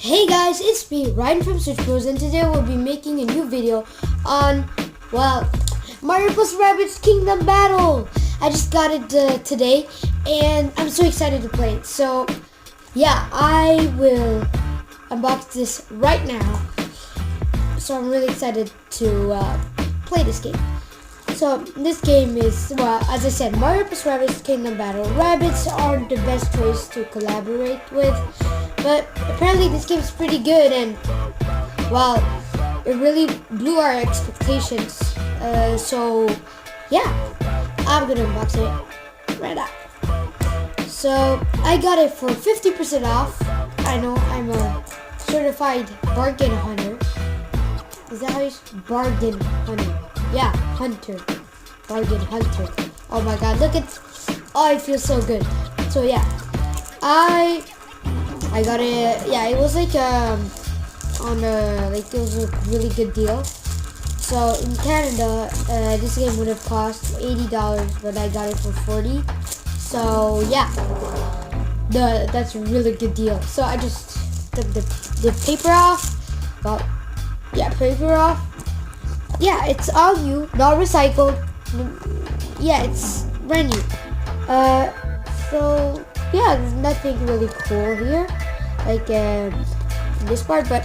Hey guys, it's me, Ryan from Switch Bros, and today we'll be making a new video on, well, Mario plus Rabbids Kingdom Battle. I just got it today, and I'm so excited to play it. So, yeah, I will unbox this right now. So I'm really excited to play this game. So this game is, well, as I said, Mario plus Rabbids Kingdom Battle. Rabbids aren't the best choice to collaborate with, but apparently this game is pretty good, and well, it really blew our expectations. So yeah, I'm gonna unbox it right now. So I got it for 50% off. I know I'm a certified bargain hunter. Is that how you bargain hunter? Yeah, hunter. Bargain hunter. Oh my god, look at, oh, it feels so good. So yeah, I got it. Yeah, it was like on a, like, it was a really good deal. So in Canada, this game would have cost $80, but I got it for $40. So yeah, that's a really good deal. So I just took the paper off. Well, yeah, paper off. Yeah, it's all new, not recycled. Yeah, it's brand new. So yeah, there's nothing really cool here, like this part, but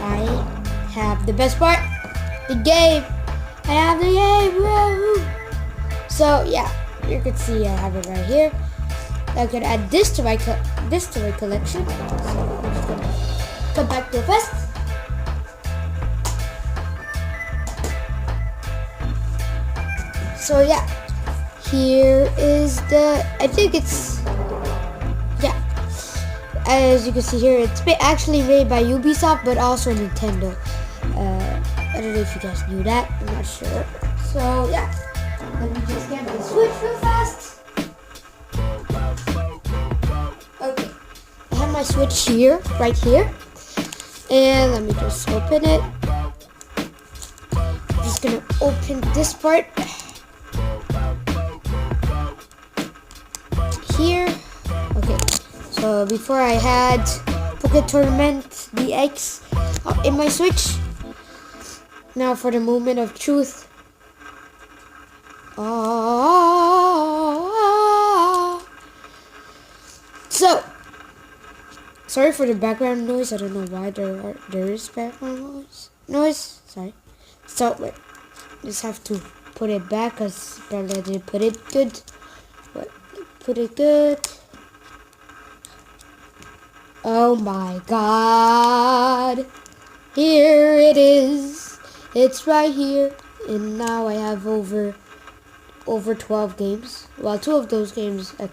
I have the best part, the game. I have the game. Woo! So yeah, you can see I have it right here. I could add this to my collection. So I'm just gonna come back real fast. So yeah, here is the, I think it's, yeah, as you can see here, it's actually made by Ubisoft, but also Nintendo. I don't know if you guys knew that, I'm not sure. So yeah, let me just get the Switch real fast. Okay, I have my Switch here, right here, and let me just open it. I'm just gonna open this part here. Okay, so before I had Pocket Tournament DX in my Switch. Now for the moment of truth. So sorry for the background noise. I don't know why there is background noise. Sorry. So wait, just have to put it back because apparently I didn't put it good. But put it good. Oh my god, here it is. It's right here, and now I have over 12 games. Well, two of those games are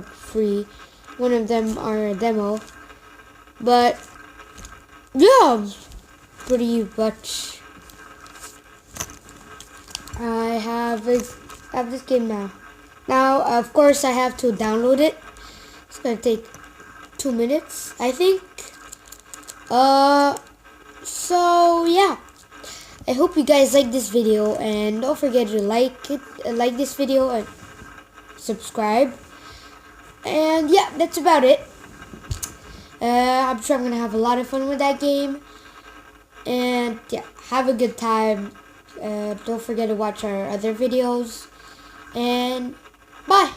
free. One of them are a demo, but yeah, pretty much I have this game now. Now, of course, I have to download it. It's gonna take 2 minutes, I think. So yeah, I hope you guys like this video, and don't forget to like this video and subscribe. And yeah, that's about it. I'm sure I'm gonna have a lot of fun with that game. And yeah, have a good time. Don't forget to watch our other videos. And bye.